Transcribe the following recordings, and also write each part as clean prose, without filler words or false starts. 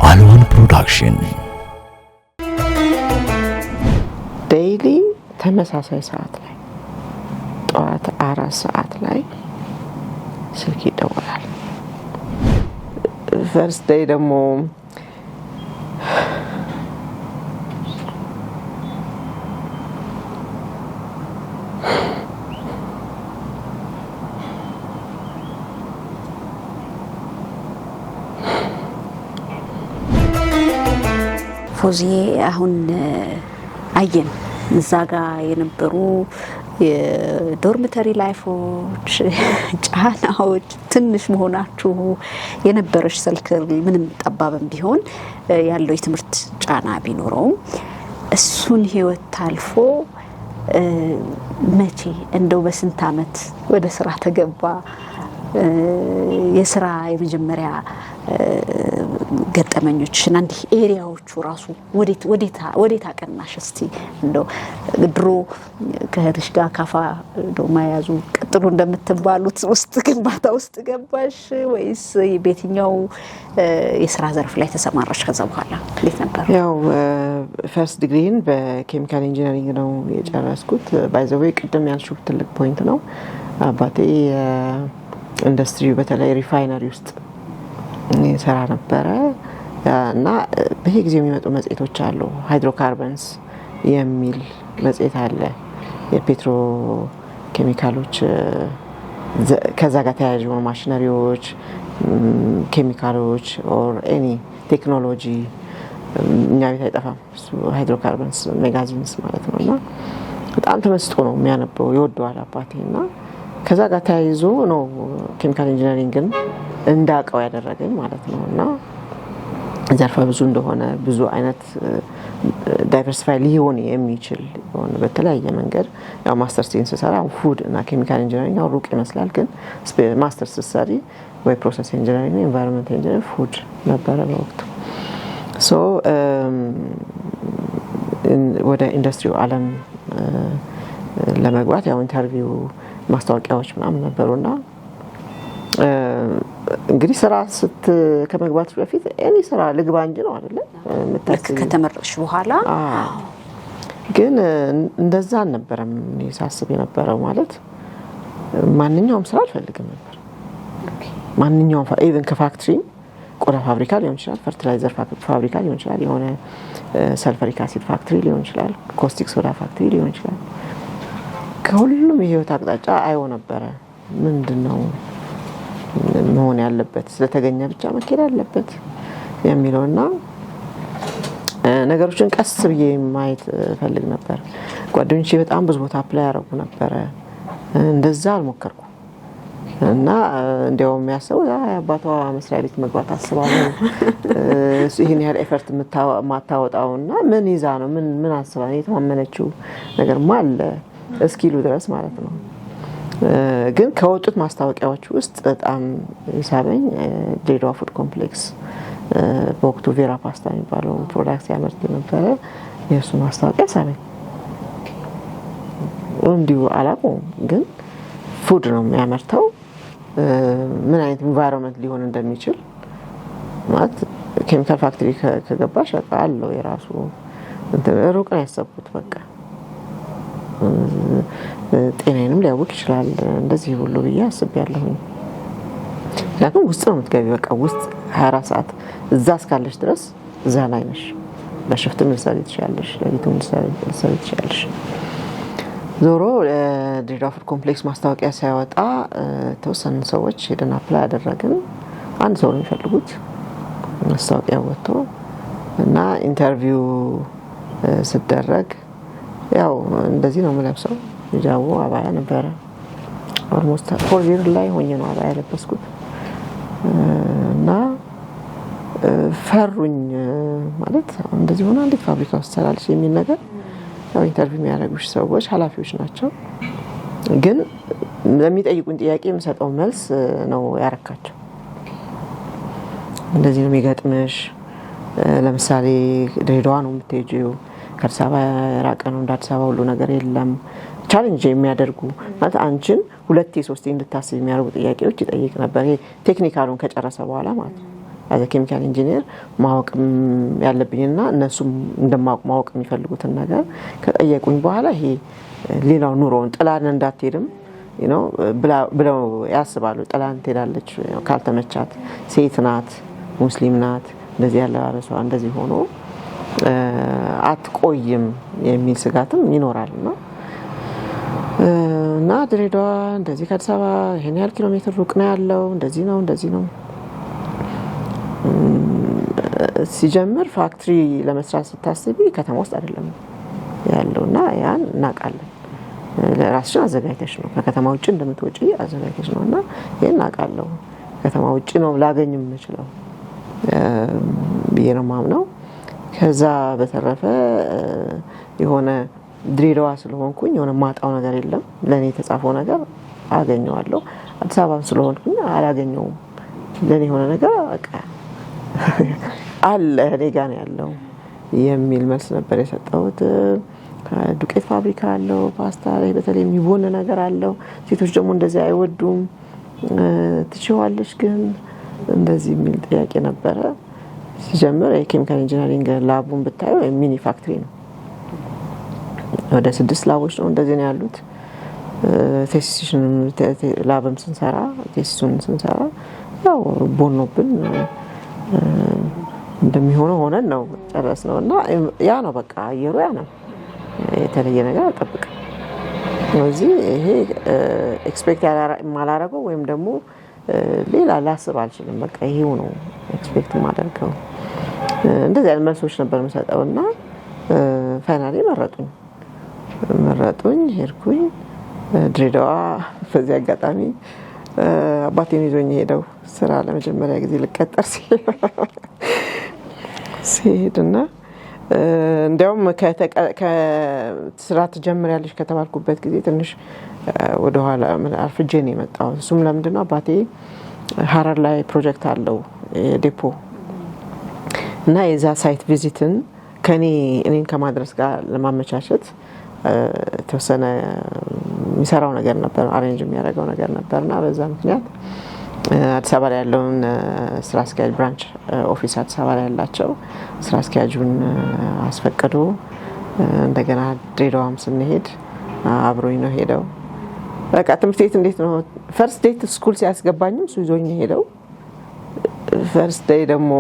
አልዋን ፕሮዳክሽን ዴይሊ ተመሳሳይ ሰዓት ላይ ጠዋት 4 ሰዓት ላይ ስልክ ይደወላል። ፈርስት ዴይ ደግሞ ፎዚዬ አሁን አየን እዛ ጋር የነበሩ የዶርሚተሪ ላይፎች ጫናዎች ትንሽ መሆናችሁ የነበረሽ ሰልክል ምንም ጠባብም ቢሆን ያለው የትምህርት ጫና ቢኖረው እሱን ህይወት ታልፎ መቼ እንደው በስንት አመት ወደ ስራ ተገባ? የስራ የመጀመሪያ ገጠመኞችና እንዲ ኤሪያዎቹ ራሱ ወዴት አቀናሽ? እስቲ እንደው ድሮ ከህርሽ ጋር ካፋ ማያዙ ቀጥሎ እንደምትባሉት ውስጥ ግንባታ ውስጥ ገባሽ ወይስ በየትኛው የስራ ዘርፍ ላይ ተሰማራሽ? ከዛ በኋላ እንዴት ነበር? ያው ፈርስት ዲግሪን በኬሚካል ኢንጂነሪንግ ነው የጨረስኩት። ባይ ዘ ዌይ ቅድም ያልሽው ትልቅ ፖይንት ነው። አባቴ ኢንዱስትሪ በተለይ ሪፋይነሪ ውስጥ ሰራ ነበረ እና በየጊዜው የሚመጡ መጽሔቶች አሉ። ሃይድሮካርበንስ የሚል መጽሔት አለ። የፔትሮ ኬሚካሎች ከዛ ጋር ተያያዥ የሆኑ ማሽነሪዎች፣ ኬሚካሎች ኦር ኤኒ ቴክኖሎጂ እኛ ቤት አይጠፋም። ሃይድሮካርበንስ ሜጋዚንስ ማለት ነው። እና በጣም ተመስጦ ነው የሚያነበው፣ ይወደዋል አባቴ። እና ከዛ ጋር ተያይዞ ነው ኬሚካል ኢንጂነሪንግን እንዳቀው ያደረገኝ ማለት ነው። እና ዘርፈ ብዙ እንደሆነ ብዙ አይነት ዳይቨርሲፋይ ሊሆን የሚችል ሆነ በተለያየ መንገድ ያው ማስተርስ ሲሰራ ፉድ እና ኬሚካል ኢንጂነሪንግ ሩቅ ይመስላል፣ ግን ማስተርስ ሲሰሪ ወይ ፕሮሰስ ኢንጂነሪንግ፣ ኤንቫይሮንመንት ኢንጂነሪንግ፣ ፉድ ነበረ በወቅቱ። ሶ ወደ ኢንዱስትሪው ዓለም ለመግባት ያው ኢንተርቪው ማስታወቂያዎች ምናምን ነበሩና እንግዲህ ስራ ከመግባት በፊት እኔ ስራ ልግባ እንጂ ነው አይደለ ከተመረቅሽ በኋላ። ግን እንደዛ አልነበረም ሳስብ የነበረው። ማለት ማንኛውም ስራ አልፈልግም ነበር። ማንኛውም ኢቭን ከፋክትሪ ቆዳ ፋብሪካ ሊሆን ይችላል፣ ፈርቲላይዘር ፋብሪካ ሊሆን ይችላል፣ የሆነ ሰልፈሪክ አሲድ ፋክትሪ ሊሆን ይችላል፣ ኮስቲክ ሶዳ ፋክትሪ ሊሆን ይችላል። ከሁሉም የህይወት አቅጣጫ አይው ነበረ ምንድነው መሆን ያለበት፣ ስለተገኘ ብቻ መከራ ያለበት የሚለውና ነገሮችን ቀስ ብዬ ማየት ፈልግ ነበር። ጓደኞቼ በጣም ብዙ ቦታ አፕላይ ያደርጉ ነበር። እንደዛ አልሞከርኩም እና እንዲያውም የሚያስበው አባቷ መስሪያ ቤት መግባት አስባለሁ ይሄን ያህል ኤፈርት ማታወጣውና ምን ይዛ ነው ምን አስባ ነው የተማመነችው ነገር ማለ እስኪሉ ድረስ ማለት ነው። ግን ከወጡት ማስታወቂያዎች ውስጥ በጣም ይሳበኝ ድሬዳዋ ፉድ ኮምፕሌክስ በወቅቱ ቬራ ፓስታ የሚባለው ፕሮዳክት ያመርት ነበር። የእሱ ማስታወቂያ ሳበኝ። እንዲሁ አላውቀውም፣ ግን ፉድ ነው የሚያመርተው። ምን አይነት ኢንቫይሮንመንት ሊሆን እንደሚችል ማለት ኬሚካል ፋክተሪ ከገባሽ በቃ አለው የራሱ ሩቅ ነው ያሰብኩት። በቃ ጤናዬንም ሊያውቅ ይችላል እንደዚህ ሁሉ ብዬ አስቤያለሁ። ለምን ውስጥ ነው የምትገቢ። በቃ ውስጥ 24 ሰዓት እዛ እስካለሽ ድረስ እዛ ላይ ነሽ። በሽፍትም ልትሰሪ ትችያለሽ፣ ለሊቱም ልትሰሪ ትችያለሽ። ዞሮ ድሬዳዋ ፉድ ኮምፕሌክስ ማስታወቂያ ሲያወጣ ተወሰኑ ሰዎች ሄደን አፕላይ ያደረግን። አንድ ሰው ነው የሚፈልጉት። ማስታወቂያ ወጥቶ እና ኢንተርቪው ሲደረግ ያው እንደዚህ ነው የምለብሰው። ሂጃቡ አባያ ነበረ። ኦልሞስት 4 years ላይ ሆኜ ነው አባያ ለበስኩት እና ፈሩኝ። ማለት እንደዚህ ሆነ እንዴት ፋብሪካ ውስጥ ሰራልሽ የሚል ነገር ያው ኢንተርቪው የሚያደርጉሽ ሰዎች ኃላፊዎች ናቸው። ግን ለሚጠይቁን ጥያቄ የምሰጠው መልስ ነው ያረካቸው። እንደዚህ ነው የሚገጥምሽ። ለምሳሌ ድሬዳዋ ነው የምትሄጂው፣ ከአዲስ አበባ ራቀ ነው፣ እንደ አዲስ አበባ ሁሉ ነገር የለም። ቻሌንጅ የሚያደርጉ ማለት አንቺን ሁለቴ ሶስቴ እንድታስብ የሚያደርጉ ጥያቄዎች ይጠይቅ ነበር። ይሄ ቴክኒካሉን ከጨረሰ በኋላ ማለት ነው። አዘ ኬሚካል ኢንጂነር ማወቅ ያለብኝና እነሱም እንደማወቅ የሚፈልጉትን ነገር ከጠየቁኝ በኋላ ይሄ ሌላው ኑሮውን ጥላን እንዳትሄድም ብለው ያስባሉ። ጥላን ትሄዳለች ካልተመቻት፣ ሴት ናት፣ ሙስሊም ናት፣ እንደዚህ ያለባበሷ እንደዚህ ሆኖ አትቆይም የሚል ስጋትም ይኖራል። እና ድሬዳዋ እንደዚህ ከአዲስ አበባ ይሄን ያህል ኪሎ ሜትር ሩቅ ነው ያለው፣ እንደዚህ ነው ሲጀምር ፋክትሪ ለመስራት ስታስቢ ከተማ ውስጥ አይደለም ያለውና ያን እናውቃለን። ለራስሽን አዘጋጅተሽ ነው ከከተማ ውጭ እንደምትወጪ አዘጋጅተሽ ነውና ይሄን እናውቃለሁ። ከተማ ውጭ ነው ላገኝ የምችለው ብዬ ነው የማምነው። ከዛ በተረፈ የሆነ ድሬዳዋ ስለሆንኩኝ የሆነ ማጣው ነገር የለም። ለኔ የተጻፈው ነገር አገኘዋለሁ። አዲስ አበባ ስለሆንኩኝ አላገኘውም። ለኔ የሆነ ነገር በቃ አለ እኔ ጋር ነው ያለው የሚል መልስ ነበር የሰጠሁት። ዱቄት ፋብሪካ አለው፣ ፓስታ ላይ በተለይ የሚቦን ነገር አለው። ሴቶች ደግሞ እንደዚህ አይወዱም። ትችዋለሽ ግን እንደዚህ የሚል ጥያቄ ነበረ። ሲጀምር የኬሚካል ኢንጂነሪንግ ላቡን ብታየው ሚኒ ፋክትሪ ነው። ወደ 6 ላቦች ነው እንደዚህ ነው ያሉት። ቴስቲሽን ላብም ቴስቲሱን ስንሰራ ያው ቦኖብን እንደሚሆነው ሆነን ነው ጨረስነው። እና ያ ነው በቃ አየሩ ያ ነው። የተለየ ነገር አልጠብቅም። ስለዚህ ይሄ ኤክስፔክት ያላረገው ወይም ደግሞ ሌላ ላስብ አልችልም። በቃ ይሄው ነው ኤክስፔክት ማደርገው። እንደዚህ አይነት መልሶች ነበር የምሰጠውና ፋይናሊ መረጡኝ። ሄድኩኝ ድሬዳዋ። በዚህ አጋጣሚ አባቴን ይዞኝ ሄደው ስራ ለመጀመሪያ ጊዜ ልቀጠር ሲሄድና እንዲያውም ከስራ ትጀምሪያለሽ ከተባልኩበት ጊዜ ትንሽ ወደኋላ አርፍጄ ነው የመጣው። እሱም ለምንድነው አባቴ ሀረር ላይ ፕሮጀክት አለው ዴፖ እና የዛ ሳይት ቪዚትን እኔን ከማድረስ ጋር ለማመቻቸት ተወሰነ የሚሰራው ነገር ነበር፣ አሬንጅ የሚያደርገው ነገር ነበርና በዛ ምክንያት አዲስ አበባ ላይ ያለውን ስራ አስኪያጅ ብራንች ኦፊስ አዲስ አበባ ላይ ያላቸው ስራ አስኪያጁን አስፈቅዶ እንደገና ድሬዳዋም ስንሄድ አብሮኝ ነው ሄደው። በቃ ትምህርት ቤት እንዴት ነው ፈርስት ዴይ ስኩል ሲያስገባኝም እሱ ይዞኝ ሄደው። ፈርስት ዴይ ደግሞ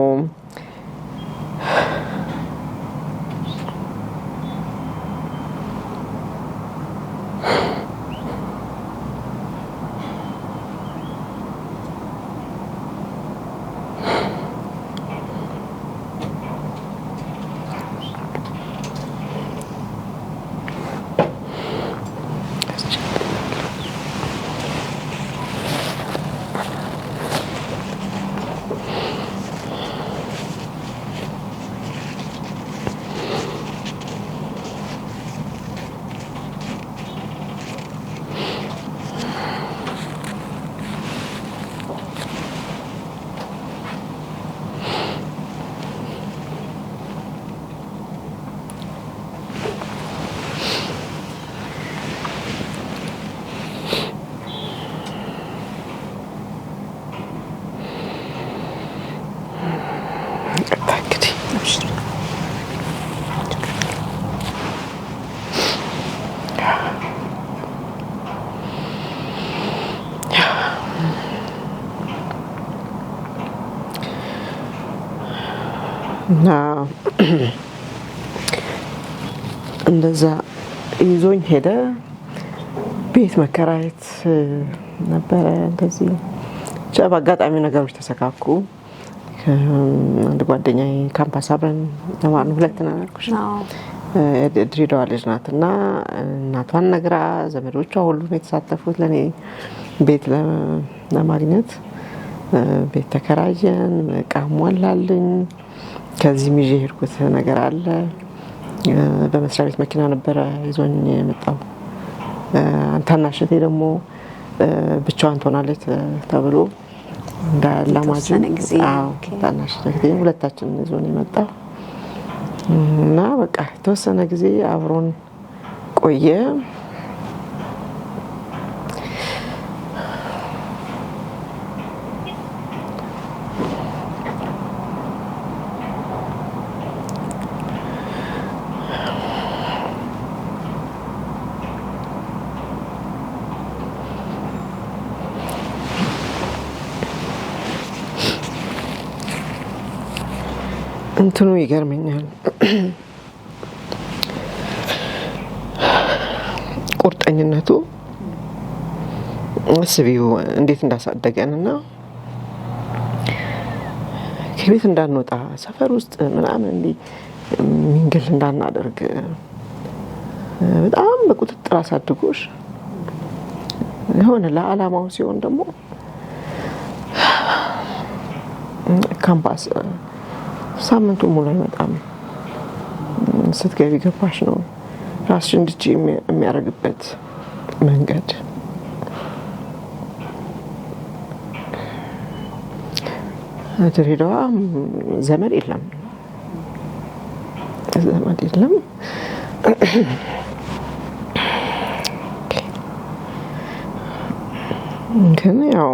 እና እንደዛ ይዞኝ ሄደ። ቤት መከራየት ነበረ። እንደዚህ በአጋጣሚ ነገሮች ተሰካኩ። አንድ ጓደኛዬ ካምፓስ አብረን ተማርን። ሁለት ነን አልኩሽ። ድሬዳዋ ልጅ ናት እና እናቷን ነግራ ዘመዶቿ ሁሉ የተሳተፉት ለኔ ቤት ለማግኘት ቤት ተከራየን። እቃ ሞላልኝ። ከዚህ ይዤ ሄድኩት ነገር አለ። በመስሪያ ቤት መኪና ነበረ ይዞኝ የመጣው። ታናሽቴ ደግሞ ብቻዋን ትሆናለች ተብሎ እንዳላማጅ ታናሽቴ ሁለታችን ይዞን የመጣው እና በቃ የተወሰነ ጊዜ አብሮን ቆየ። እንትኑ ይገርመኛል። ቁርጠኝነቱ እስቢው እንዴት እንዳሳደገንና ከቤት እንዳንወጣ ሰፈር ውስጥ ምናምን እንዲህ ሚንግል እንዳናደርግ በጣም በቁጥጥር አሳድጎሽ የሆነ ለዓላማው ሲሆን ደግሞ ካምፓስ ሳምንቱ ሙሉ አይመጣም። ስትገቢ ገባሽ ነው ራስሽን እንድትጪ የሚያደርግበት መንገድ ድሬዳዋ ዘመድ የለም። ግን ያው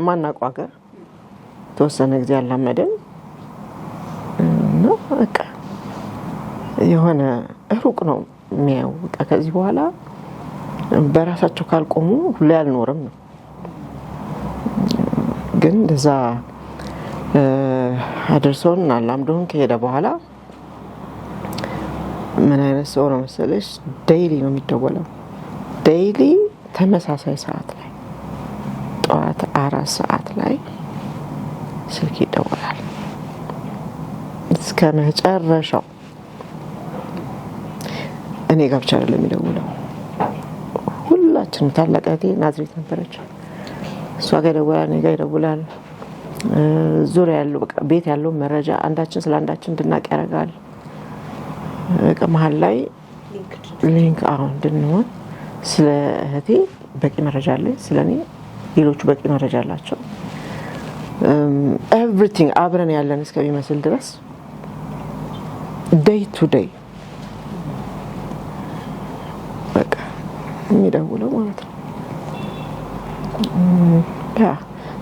ማናውቀው ሀገር ተወሰነ ጊዜ ያላመደን ነው። በቃ የሆነ ሩቅ ነው የሚያየው። በቃ ከዚህ በኋላ በራሳቸው ካልቆሙ ሁሌ አልኖርም ነው። ግን እንደዛ አድርሶን አላምዶን ከሄደ በኋላ ምን አይነት ሰው ነው መሰለሽ? ዴይሊ ነው የሚደወለው። ዴይሊ ተመሳሳይ ሰዓት ላይ ጠዋት 4 ሰዓት ላይ ስልክ ይደወላል እስከ መጨረሻው። እኔ ጋር ብቻ አይደለም የሚደውለው፣ ሁላችንም። ታላቅ እህቴ ናዝሬት ነበረች፣ እሷ ጋር ይደውላል፣ እኔ ጋር ይደውላል። ዙሪያ ያለው በቃ ቤት ያለው መረጃ አንዳችን ስለ አንዳችን እንድናቅ ያደርጋል። በቃ መሀል ላይ ሊንክ አሁን እንድንሆን ስለ እህቴ በቂ መረጃ አለ፣ ስለኔ ሌሎቹ በቂ መረጃ አላቸው። ኤቭሪቲንግ አብረን ያለን እስከሚመስል ድረስ ዴይ ቱ ዴይ በቃ የሚደውለው ማለት ነው። ያ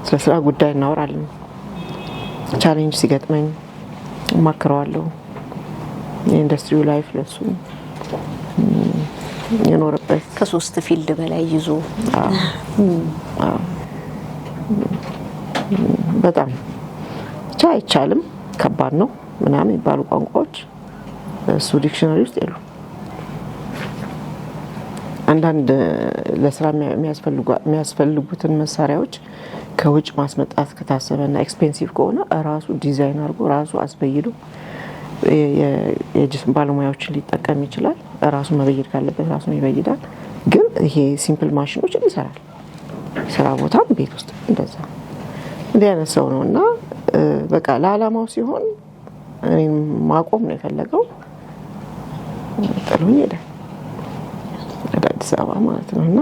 ስለ ስራ ጉዳይ እናወራለን። ቻሌንጅ ሲገጥመኝ እማክረዋለሁ። የኢንዱስትሪው ላይፍ ለሱ የኖረበት ከ3 ፊልድ በላይ ይዞ በጣም ብቻ አይቻልም፣ ከባድ ነው ምናምን የሚባሉ ቋንቋዎች እሱ ዲክሽነሪ ውስጥ የሉ። አንዳንድ ለስራ የሚያስፈልጉትን መሳሪያዎች ከውጭ ማስመጣት ከታሰበና ኤክስፔንሲቭ ከሆነ ራሱ ዲዛይን አድርጎ ራሱ አስበይዶ የእጅ ባለሙያዎችን ሊጠቀም ይችላል። ራሱ መበየድ ካለበት ራሱ ይበይዳል። ግን ይሄ ሲምፕል ማሽኖችን ይሰራል። ስራ ቦታም ቤት ውስጥ እንደዛ እንዲህ አይነት ሰው ነው እና በቃ ለዓላማው ሲሆን እኔን ማቆም ነው የፈለገው። ጥሎኝ ሄደ ወደ አዲስ አበባ ማለት ነው። እና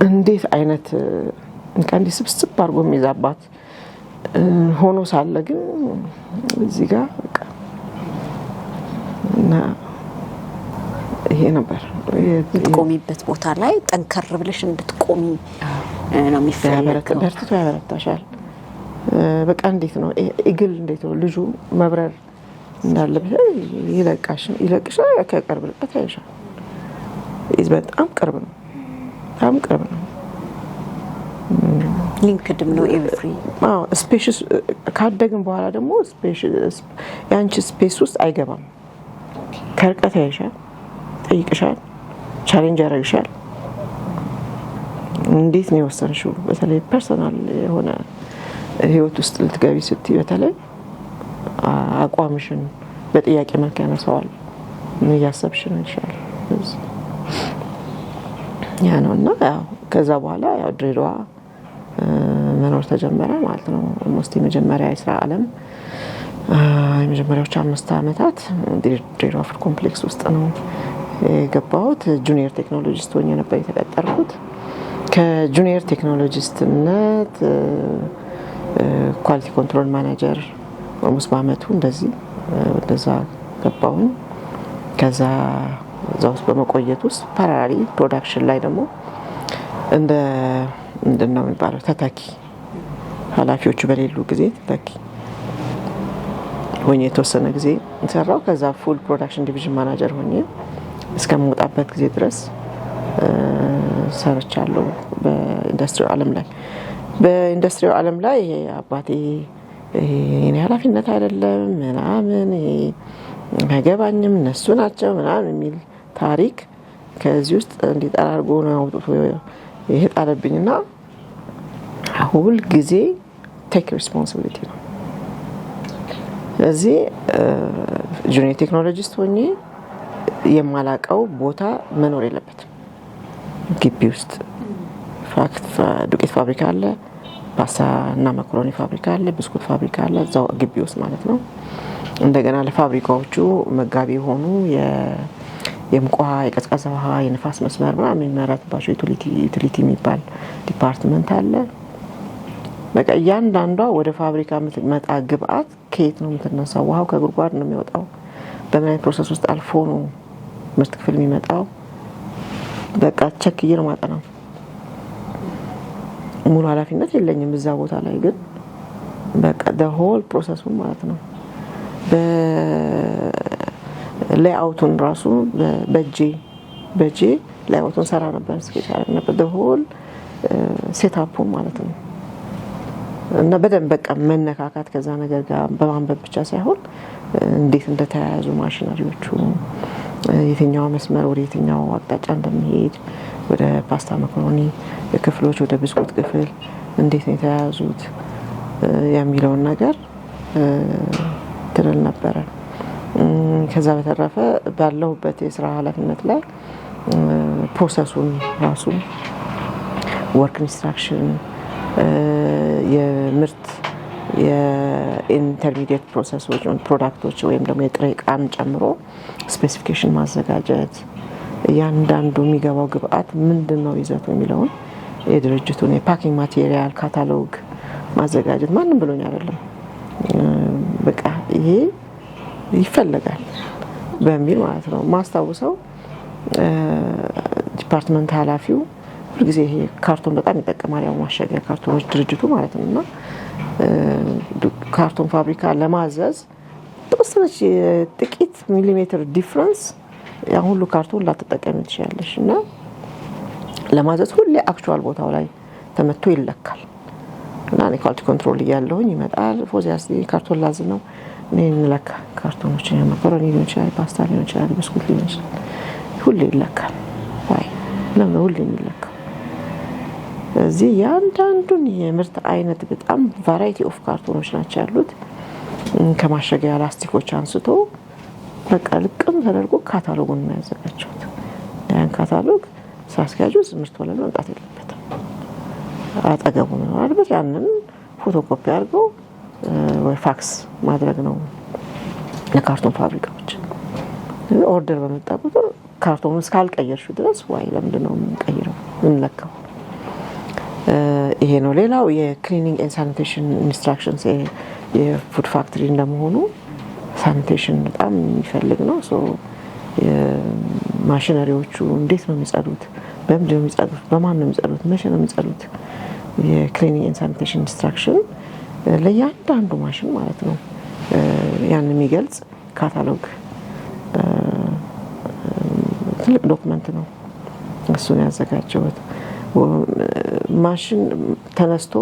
እንዴት አይነት እንዲህ ስብስብ አድርጎ የሚይዛባት ሆኖ ሳለ ግን እዚህ ጋር በቃ እና ይሄ ነበር የምትቆሚበት ቦታ ላይ ጠንከር ብለሽ እንድትቆሚ ነው የሚፈልገው። በርትቶ ያበረታሻል። በቃ እንዴት ነው ኢግል እንዴት ነው ልጁ መብረር እንዳለበት ይለቅሽ ከቅርብ ርቀት ያይሻል። በጣም ቅርብ ነው፣ በጣም ቅርብ ነው። ሊንክድም ነው ኤቭሪ ስፔስ ካደግን በኋላ ደግሞ ያንቺ ስፔስ ውስጥ አይገባም። ከርቀት ያይሻል፣ ጠይቅሻል፣ ቻሌንጅ ያደርግሻል። እንዴት ነው የወሰንሽው? በተለይ ፐርሰናል የሆነ ህይወት ውስጥ ልትገቢ ስትይ በተለይ አቋምሽን በጥያቄ መልክ ያነሳዋል። ምን እያሰብሽ ነው ይሻል ያ ነው። እና ያው ከዛ በኋላ ያው ድሬዳዋ መኖር ተጀመረ ማለት ነው። ኦልሞስት የመጀመሪያ የስራ ዓለም የመጀመሪያዎቹ 5 ዓመታት ድሬዳዋ ፉድ ኮምፕሌክስ ውስጥ ነው የገባሁት። ጁኒየር ቴክኖሎጂስት ሆኜ ነበር የተቀጠርኩት። ከጁኒየር ቴክኖሎጂስትነት ኳሊቲ ኮንትሮል ማኔጀር ኦልሞስት በአመቱ እንደዛ ገባሁኝ። ከዛ እዛ ውስጥ በመቆየት ውስጥ ፓራሊ ፕሮዳክሽን ላይ ደግሞ ምንድነው የሚባለው ተተኪ ኃላፊዎቹ በሌሉ ጊዜ ተተኪ ሆኜ የተወሰነ ጊዜ ሰራው። ከዛ ፉል ፕሮዳክሽን ዲቪዥን ማናጀር ሆኜ እስከምወጣበት ጊዜ ድረስ ሰርቻለሁ በኢንዱስትሪው ዓለም ላይ። በኢንዱስትሪው ዓለም ላይ አባቴ የኔ ኃላፊነት አይደለም ምናምን አይገባኝም እነሱ ናቸው ምናምን የሚል ታሪክ ከዚህ ውስጥ እንዲጠራርጎ ነው አውጥቶ የጣለብኝና ሁል ጊዜ ቴክ ሪስፖንሲቢሊቲ ነው። ስለዚህ ጁኒየር ቴክኖሎጂስት ሆኜ የማላቀው ቦታ መኖር የለበትም። ግቢ ውስጥ ዱቄት ፋብሪካ አለ፣ ፓስታ እና መኮሮኒ ፋብሪካ አለ፣ ብስኩት ፋብሪካ አለ እዛው ግቢ ውስጥ ማለት ነው። እንደገና ለፋብሪካዎቹ መጋቢ ሆኑ የሙቋ የቀዝቃዛ ውሃ የንፋስ መስመር ምናምን የሚመረትባቸው ዩቲሊቲ የሚባል ዲፓርትመንት አለ። በቃ እያንዳንዷ ወደ ፋብሪካ የምትመጣ ግብአት ከየት ነው የምትነሳው? ውሃው ከጉድጓድ ነው የሚወጣው? በምን አይነት ፕሮሰስ ውስጥ አልፎ ነው ምርት ክፍል የሚመጣው? በቃ ቸክዬ ነው ማጠናው። ሙሉ ኃላፊነት የለኝም እዛ ቦታ ላይ ግን በቃ the whole ፕሮሰሱን ማለት ነው። በሌአውቱን ራሱ በጄ ሌአውቱን ሰራ ነበር፣ ስኬች አደረግ ነበር the whole ሴትአፑን ማለት ነው። እና በደንብ በቃ መነካካት ከዛ ነገር ጋር በማንበብ ብቻ ሳይሆን እንዴት እንደተያያዙ ማሽነሪዎቹ የትኛው መስመር ወደ የትኛው አቅጣጫ እንደሚሄድ ወደ ፓስታ መኮሮኒ ክፍሎች ወደ ብስኩት ክፍል እንዴት ነው የተያያዙት የሚለውን ነገር ትልል ነበረ። ከዛ በተረፈ ባለሁበት የስራ ኃላፊነት ላይ ፕሮሰሱን ራሱ ወርክ ኢንስትራክሽን የምርት የኢንተርሚዲየት ፕሮሰሶች ፕሮዳክቶች ወይም ደግሞ የጥሬ ዕቃን ጨምሮ ስፔሲፊኬሽን ማዘጋጀት እያንዳንዱ የሚገባው ግብአት ምንድነው ይዘቱ የሚለውን የድርጅቱን የፓኪንግ ማቴሪያል ካታሎግ ማዘጋጀት ማንም ብሎኝ አይደለም። በቃ ይሄ ይፈልጋል በሚል ማለት ነው። ማስታውሰው ዲፓርትመንት ኃላፊው ሁልጊዜ ይሄ ካርቶን በጣም ይጠቀማል፣ ያው ማሸጊያ ካርቶኖች ድርጅቱ ማለት ነውና ካርቶን ፋብሪካ ለማዘዝ ተወሰነች ጥቂት ሚሊሜትር ዲፍረንስ ያ ሁሉ ካርቶን ላትጠቀም ትችላለሽ እና ለማዘዝ ሁሌ አክቹዋል ቦታው ላይ ተመቶ ይለካል። እና እኔ ኳሊቲ ኮንትሮል እያለሁኝ ይመጣል ፎዚያስ ካርቶን ላዝ ነው እኔ እንለካ ካርቶኖች መኮሮኒ ሊሆን ይችላል፣ ፓስታ ሊሆን ይችላል፣ ብስኩት ሊሆን ይችላል፣ ሁሌ ይለካል። ዋይ ለምን ሁሌ ይለካ? እዚህ ያንዳንዱን የምርት አይነት በጣም ቫራይቲ ኦፍ ካርቶኖች ናቸው ያሉት። ከማሸጊያ ላስቲኮች አንስቶ በቃ ልቅም ተደርጎ ካታሎጉን ነው ያዘጋጁት። ያን ካታሎግ ሳስጋጁ ምርት ወለል መምጣት የለበትም፣ አጠገቡ ነው አለበት። ያንን ፎቶኮፒ አድርገው ወይ ፋክስ ማድረግ ነው ለካርቶን ፋብሪካዎች። ኦርደር በመጣ ቁጥር ካርቶኑን እስካልቀየርሽው ድረስ ዋይ ለምንድን ነው የምንቀይረው እንለካው? ይሄ ነው። ሌላው የክሊኒንግ ኤንድ ሳኒቴሽን ኢንስትራክሽንስ የፉድ ፋክተሪ እንደመሆኑ ሳኒቴሽን በጣም የሚፈልግ ነው። ሶ ማሽነሪዎቹ እንዴት ነው የሚጸዱት? በምንድን ነው የሚጸዱት? በማን ነው የሚጸዱት? መቼ ነው የሚጸዱት? የክሊኒንግ ኤንድ ሳኒቴሽን ኢንስትራክሽን ለእያንዳንዱ ማሽን ማለት ነው ያን የሚገልጽ ካታሎግ ትልቅ ዶክመንት ነው። እሱን ያዘጋጀሁት ማሽን ተነስቶ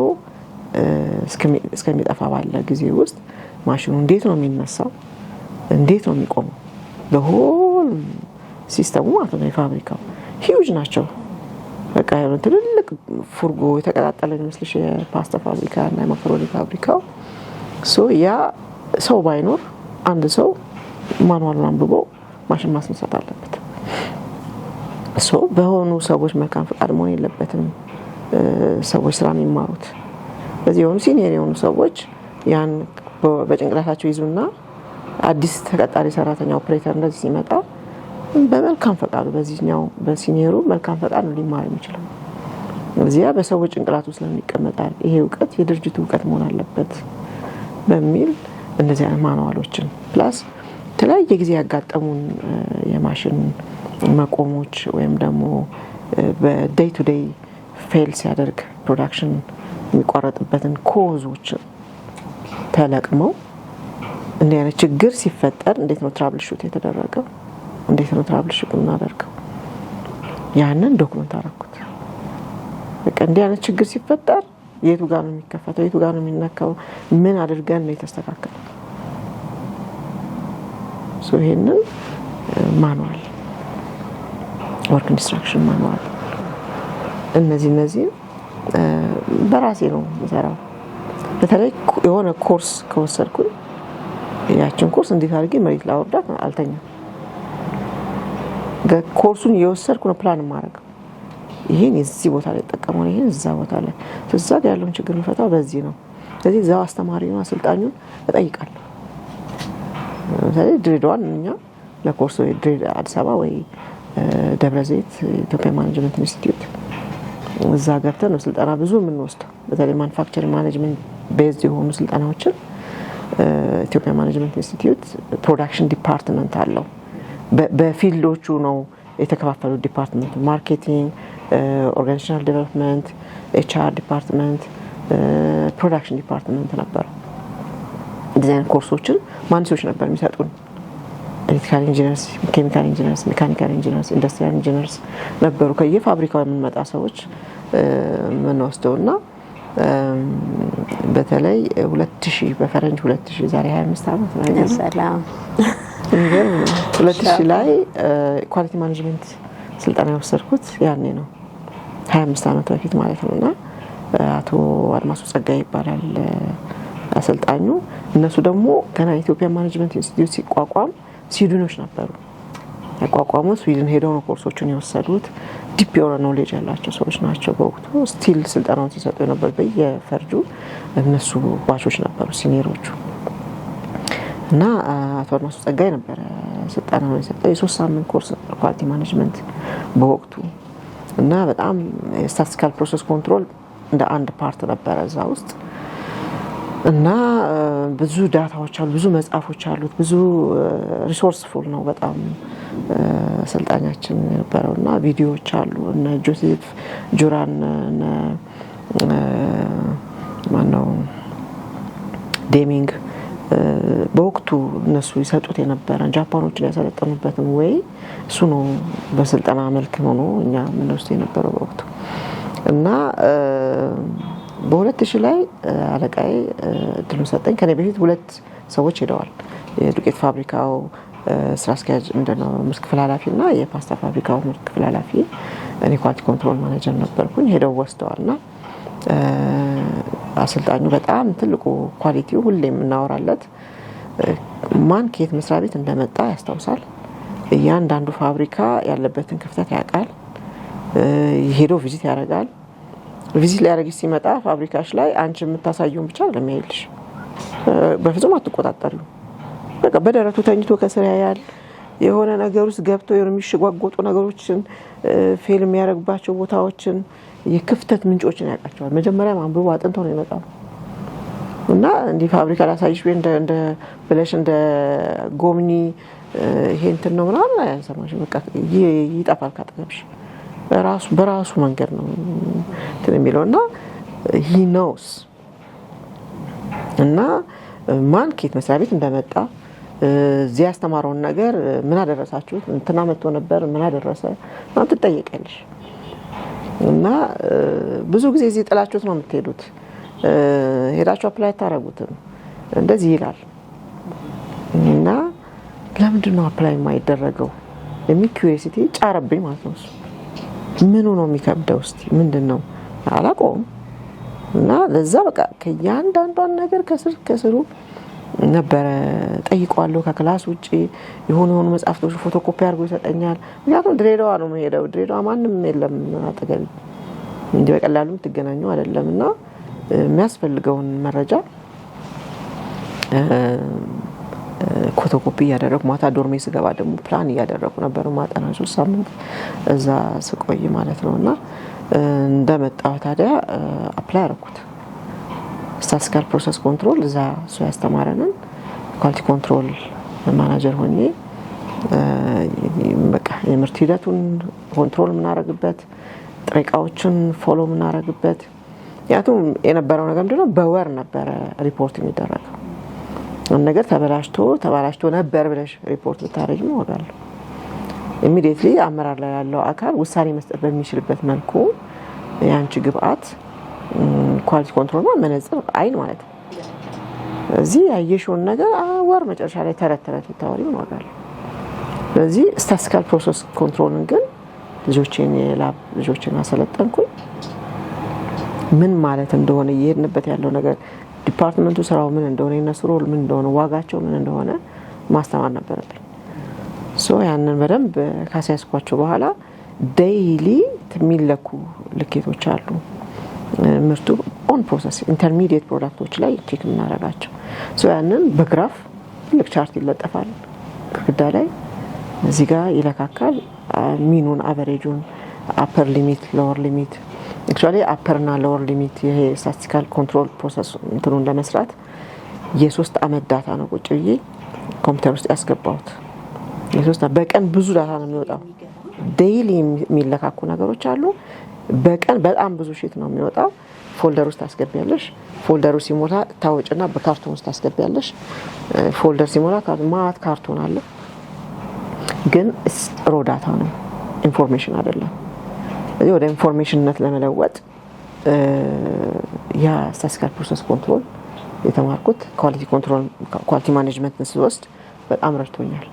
እስከሚጠፋ ባለ ጊዜ ውስጥ ማሽኑ እንዴት ነው የሚነሳው፣ እንዴት ነው የሚቆመው፣ ለሆል ሲስተሙ ማለት ነው። የፋብሪካው ሂውጅ ናቸው። በቃ ያሉን ትልልቅ ፉርጎ የተቀጣጠለ የሚመስልሽ የፓስታ ፋብሪካ እና የማካሮኒ ፋብሪካው ያ ሰው ባይኖር አንድ ሰው ማኑዋሉን አንብቦ ማሽን ማስነሳት አለበት። በሆኑ ሰዎች መልካም ፈቃድ መሆን የለበትም ሰዎች ስራ የሚማሩት። በዚህ የሆኑ ሲኒየር የሆኑ ሰዎች ያን በጭንቅላታቸው ይዙና አዲስ ተቀጣሪ ሰራተኛ ኦፕሬተር እንደዚህ ሲመጣ በመልካም ፈቃዱ በዚህኛው በሲኒየሩ መልካም ፈቃድ ነው ሊማር የሚችለው። እዚያ በሰዎች ጭንቅላት ውስጥ ለሚቀመጣል ይሄ እውቀት የድርጅቱ እውቀት መሆን አለበት በሚል እንደዚህ አይነት ማኑዋሎችን ፕላስ የተለያየ ጊዜ ያጋጠሙን የማሽን መቆሞች ወይም ደግሞ በዴይ ቱ ዴይ ፌል ሲያደርግ ፕሮዳክሽን የሚቋረጥበትን ኮዞች ተለቅመው እንዲህ አይነት ችግር ሲፈጠር እንዴት ነው ትራብል ሹት የተደረገው፣ እንዴት ነው ትራብል ሹት እናደርገው፣ ያንን ዶክመንት አደረኩት። በቃ እንዲህ አይነት ችግር ሲፈጠር የቱ ጋር ነው የሚከፈተው፣ የቱ ጋር ነው የሚነካው፣ ምን አድርገን ነው የተስተካከለው። ይሄንን ማኑዋል ወርክ ኢንስትራክሽን ማኑዋል እነዚህ በራሴ ነው የምሰራው። በተለይ የሆነ ኮርስ ከወሰድኩኝ ያችን ኮርስ እንዴት አድርጌ መሬት ላወርዳት አልተኛም። ኮርሱን የወሰድኩ ነው ፕላን ማድረግ። ይሄን እዚህ ቦታ ላይ ተጠቀመው፣ ይሄን እዛ ቦታ ላይ እዛ ያለውን ችግር ልፈታው በዚህ ነው። ስለዚህ እዛው አስተማሪውን አሰልጣኙን እጠይቃለሁ። ስለዚህ ድሬዳዋን እኛ ለኮርስ ወይ አዲስ አበባ ወይ ደብረ ዘይት ኢትዮጵያ ማኔጅመንት ኢንስቲትዩት እዛ ገብተን ነው ስልጠና ብዙ የምንወስደው። በተለይ ማኑፋክቸሪንግ ማኔጅመንት ቤዝ የሆኑ ስልጠናዎችን ኢትዮጵያ ማኔጅመንት ኢንስቲትዩት ፕሮዳክሽን ዲፓርትመንት አለው። በፊልዶቹ ነው የተከፋፈሉት ዲፓርትመንት፣ ማርኬቲንግ፣ ኦርጋናይዜሽናል ዴቨሎፕመንት፣ ኤችአር ዲፓርትመንት፣ ፕሮዳክሽን ዲፓርትመንት ነበር። ዲዛይን ኮርሶችን ማንሲዎች ነበር የሚሰጡን። ኤሌክትሪካል ኢንጂነርስ፣ ኬሚካል ኢንጂነርስ፣ ሜካኒካል ኢንጂነርስ፣ ኢንዱስትሪያል ኢንጂነርስ ነበሩ። ከየፋብሪካው የምንመጣ ሰዎች የምንወስደውና በተለይ 2000 በፈረንጅ 2000 ዛሬ 25 ዓመት ነው ሰላም 2000 ላይ ኳሊቲ ማኔጅመንት ስልጠና የወሰድኩት ያኔ ነው፣ 25 ዓመት በፊት ማለት ነውና አቶ አድማሱ ጸጋይ ይባላል አሰልጣኙ። እነሱ ደግሞ ገና ኢትዮጵያ ማኔጅመንት ኢንስቲትዩት ሲቋቋም ስዊድኖች ነበሩ ያቋቋሙት። ስዊድን ሄደው ነው ኮርሶቹን የወሰዱት። ዲፕ የሆነ ኖሌጅ ያላቸው ሰዎች ናቸው። በወቅቱ ስቲል ስልጠናውን ሲሰጡ የነበር በየፈርጁ እነሱ ባቾች ነበሩ ሲኒየሮቹ። እና አቶ አድማሱ ጸጋይ ነበረ ስልጠናውን የሰጠው። የ3 ሳምንት ኮርስ ኳሊቲ ማኔጅመንት በወቅቱ እና በጣም ስታቲስቲካል ፕሮሰስ ኮንትሮል እንደ አንድ ፓርት ነበረ እዛ ውስጥ እና ብዙ ዳታዎች አሉ፣ ብዙ መጽሐፎች አሉት፣ ብዙ ሪሶርስፉል ነው በጣም አሰልጣኛችን የነበረውና ቪዲዮዎች አሉ። እነ ጆሴፍ ጁራን እነ ማነው ዴሚንግ በወቅቱ እነሱ ይሰጡት የነበረ ጃፓኖችን ያሰለጠኑበትን ወይ እሱ ነው በስልጠና መልክ ሆኖ እኛ ምንወስድ የነበረው በወቅቱ እና በ2000 ላይ አለቃዬ እድሉን ሰጠኝ። ከኔ በፊት 2 ሰዎች ሄደዋል። የዱቄት ፋብሪካው ስራ አስኪያጅ እንደነው ምርት ክፍል ኃላፊና የፓስታ ፋብሪካው ምርት ክፍል ኃላፊ እኔ ኳሊቲ ኮንትሮል ማኔጀር ነበርኩኝ። ሄደው ወስደዋልና አሰልጣኙ በጣም ትልቁ ኳሊቲው ሁሌም እናወራለት ማን ከየት መስሪያ ቤት እንደመጣ ያስታውሳል። እያንዳንዱ ፋብሪካ ያለበትን ክፍተት ያውቃል። ሄዶ ቪዚት ያደርጋል። ቪዚት ሊያደርግ ሲመጣ ፋብሪካሽ ላይ አንቺ የምታሳዩን ብቻ ለሚያይልሽ በፍጹም አትቆጣጣሪው። በቃ በደረቱ ተኝቶ ከስራ ያያል። የሆነ ነገር ውስጥ ገብቶ የሚሽጓጎጡ ነገሮችን ፌል የሚያደርግባቸው ቦታዎችን የክፍተት ምንጮችን ያውቃቸዋል። መጀመሪያ አንብቦ አጥንቶ ነው ይመጣው እና እንዲህ ፋብሪካ ላሳይሽ ወይ እንደ ብለሽ እንደ ጎብኚ ይሄ እንትን ነው ምናምን አያንሰማሽ። በቃ ይጠፋል ካጠገብሽ። በራሱ መንገድ ነው እንትን የሚለውና he knows እና ማን ከየት መስሪያ ቤት እንደመጣ እዚህ ያስተማረውን ነገር ምን አደረሳችሁ እንትና መጥቶ ነበር ምን አደረሰ ማለት ትጠይቂያለሽ። እና ብዙ ጊዜ እዚህ ጥላችሁት ነው የምትሄዱት፣ ሄዳችሁ አፕላይ ታረጉትም እንደዚህ ይላል እና ለምንድን ነው አፕላይ የማይደረገው የሚል ኩሪዮሲቲ ጫረብኝ ማለት ነው። ምኑ ነው የሚከብደው እስቲ ምንድነው አላቆም እና ለዛ በቃ ከያንዳንዷን ነገር ከስሩ ነበረ ጠይቀዋለሁ። ከክላስ ውጪ የሆኑ መጽሐፍቶች ፎቶኮፒ አድርጎ ይሰጠኛል። ምክንያቱም ድሬዳዋ ነው የምሄደው። ድሬዳዋ ማንም የለም አጠገብ እንዲህ በቀላሉ ትገናኙ አይደለምና የሚያስፈልገውን መረጃ ፎቶኮፒ ያደረኩ ማታ ዶርሜ ስገባ ደግሞ ፕላን ያደረኩ ነበር ማጠና 3 ሳምንት እዛ ስቆይ ማለት ነውና እንደመጣው ታዲያ አፕላይ አደረኩት። ስታቲስቲካል ፕሮሰስ ኮንትሮል እዛ እሱ ያስተማረንን ኳሊቲ ኮንትሮል ማናጀር ሆኜ በቃ የምርት ሂደቱን ኮንትሮል ምናረግበት፣ ጥሬ ዕቃዎችን ፎሎ ምናረግበት። ያቱም የነበረው ነገር ምንድነው በወር ነበር ሪፖርት የሚደረገው። ነገር ተበላሽቶ ነበር ብለሽ ሪፖርት ብታረጊ ነው ወጋለሁ። ኢሚዲየትሊ አመራር ላይ ያለው አካል ውሳኔ መስጠት በሚችልበት መልኩ ያንቺ ግብአት ኳሊቲ ኮንትሮል መነጽር አይን ማለት ነው። እዚህ ያየሽውን ነገር ወር መጨረሻ ላይ ተረት ብታወሪው ነው አይደል? ስለዚህ ስታቲስቲካል ፕሮሰስ ኮንትሮልን ግን የላብ ልጆችን አሰለጠንኩኝ። ምን ማለት እንደሆነ እየሄድንበት ያለው ነገር ዲፓርትመንቱ ስራው ምን እንደሆነ የነሱ ሮል ምን እንደሆነ ዋጋቸው ምን እንደሆነ ማስተማር ነበረብኝ። ያንን በደንብ ካሳያስኳቸው በኋላ ዴይሊ የሚለኩ ልኬቶች አሉ። ምርቱ ኦን ፕሮሰስ ኢንተርሚዲየት ፕሮዳክቶች ላይ ቼክ እናደርጋቸው። ያንን በግራፍ ትልቅ ቻርት ይለጠፋል ግድግዳ ላይ። እዚህ ጋር ይለካካል ሚኑን፣ አቨሬጁን፣ አፐር ሊሚት፣ ሎወር ሊሚት። አክቹአሊ አፐር እና ሎወር ሊሚት ይሄ ስታቲስቲካል ኮንትሮል ፕሮሰስ እንትኑን ለመስራት የ3 አመት ዳታ ነው ቁጭ ብዬ ኮምፒውተር ውስጥ ያስገባሁት። በቀን ብዙ ዳታ ነው የሚወጣው። ዴይሊ የሚለካኩ ነገሮች አሉ። በቀን በጣም ብዙ ሺት ነው የሚወጣው። ፎልደር ውስጥ ታስገቢያለሽ። ፎልደሩ ሲሞላ ታወጭና በካርቶን ውስጥ ታስገቢያለሽ። ፎልደር ሲሞላ ማት ካርቶን አለ፣ ግን ሮ ዳታ ነው፣ ኢንፎርሜሽን አይደለም። ስለዚህ ወደ ኢንፎርሜሽንነት ለመለወጥ ያ ስታቲስቲካል ፕሮሰስ ኮንትሮል የተማርኩት ኳሊቲ ኮንትሮል ኳሊቲ ማኔጅመንት ስወስድ በጣም ረድቶኛል።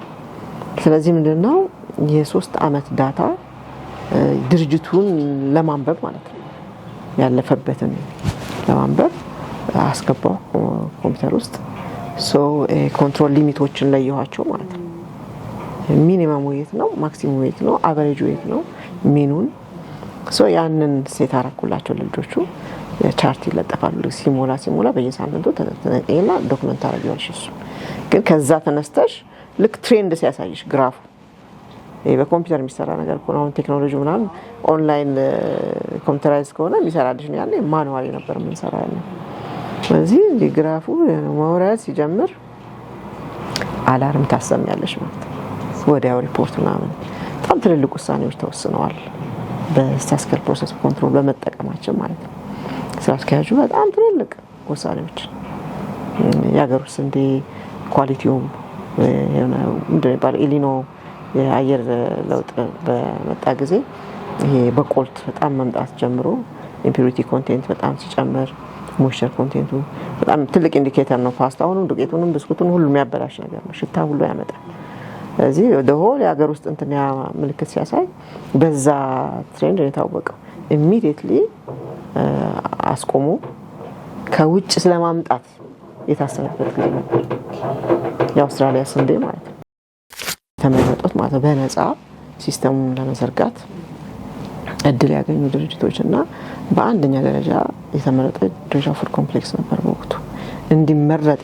ስለዚህ ምንድነው የ3 አመት ዳታ ድርጅቱን ለማንበብ ማለት ነው ያለፈበትን ለማንበብ አስገባው ኮምፒውተር ውስጥ። ኮንትሮል ሊሚቶችን ለየኋቸው ማለት ነው። ሚኒመም ዌት ነው፣ ማክሲመም ዌት ነው፣ አቨሬጅ ዌት ነው፣ ሚኑን ያንን ሴት አረኩላቸው ልጆቹ። ቻርት ይለጠፋሉ። ሲሞላ በየሳምንቱ ተነጠና ዶክመንት አረጋግጥ። እሱ ግን ከዛ ተነስተሽ ልክ ትሬንድ ሲያሳይሽ ግራፉ ይሄ በኮምፒውተር የሚሰራ ነገር ከሆነ አሁን ቴክኖሎጂ ምናምን ኦንላይን ኮምፒውተራይዝ ከሆነ የሚሰራልሽ ነው። ያኔ ማኑዋሊ ነበር የምንሰራው ያለ። ስለዚህ ግራፉ መውረድ ሲጀምር አላርም ታሰሚያለሽ ማለት ነው። ወዲያው ሪፖርት ምናምን በጣም ትልልቅ ውሳኔዎች ተወስነዋል በስታቲስቲካል ፕሮሰስ ኮንትሮል በመጠቀማችን ማለት ነው። ስራ አስኪያጁ በጣም ትልልቅ ውሳኔዎች የሀገር ውስጥ እንደ ኳሊቲው የሆነ እንደሚባል ኢሊኖ የአየር ለውጥ በመጣ ጊዜ ይሄ በቆልት በጣም መምጣት ጀምሮ ኢምፒሪቲ ኮንቴንት በጣም ሲጨምር ሞይስቸር ኮንቴንቱ በጣም ትልቅ ኢንዲኬተር ነው። ፓስታውንም ዱቄቱንም ብስኩቱን ሁሉ የሚያበላሽ ነገር ነው። ሽታ ሁሉ ያመጣል። ስለዚህ ደሆል የሀገር ውስጥ እንትን ያ ምልክት ሲያሳይ በዛ ትሬንድ የታወቀው ኢሚዲየትሊ አስቆሙ። ከውጭ ስለማምጣት የታሰበበት ጊዜ ነበር። የአውስትራሊያ ስንዴ ማለት ነው ተመረጡት ማለት ነው። በነፃ ሲስተሙን ለመዘርጋት እድል ያገኙ ድርጅቶች እና በአንደኛ ደረጃ የተመረጠ ድሬሻ ፉድ ኮምፕሌክስ ነበር በወቅቱ። እንዲመረጥ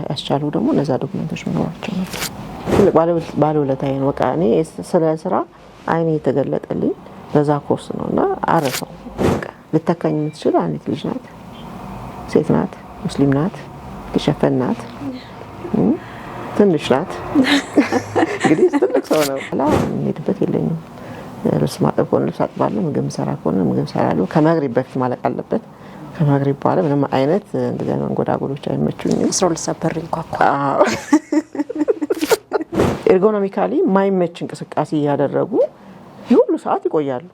ያስቻሉ ደግሞ እነዛ ዶክመንቶች መኖራቸው ነው። ትልቅ ባለውለታዬ ነው። በቃ እኔ ስለ ስራ አይኔ የተገለጠልኝ በዛ ኮርስ ነው እና አረሰው። በቃ ልተካኝ የምትችል አንዲት ልጅ ናት። ሴት ናት፣ ሙስሊም ናት፣ የሸፈን ናት፣ ትንሽ ናት። እንግዲህ ትልቅ ሰው ነው። ሄድበት የለኝም። ልብስ ማጠብ ከሆነ ልብስ አጥባለሁ፣ ምግብ ሰራ ከሆነ ምግብ ሰራለሁ። ከመግሪብ በፊት ማለቅ አለበት። ከመግሪብ በኋላ ምንም አይነት እንደዚህ አይነት መንጎዳጎዶች አይመቹኝም። 12 ሰዓት በር ይንኳኳ። ኤርጎኖሚካሊ ማይመች እንቅስቃሴ ያደረጉ የሁሉ ሰዓት ይቆያሉ።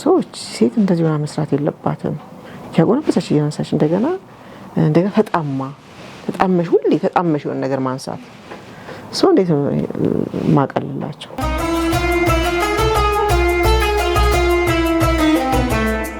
ሰዎች ሴት እንደዚህ ሆና መስራት የለባትም። ያጎነበሰች እያነሳች እንደገና ተጣመሽ ሁሌ ተጣመሽ የሆነ ነገር ማንሳት ሰው እንዴት ማቀልላቸው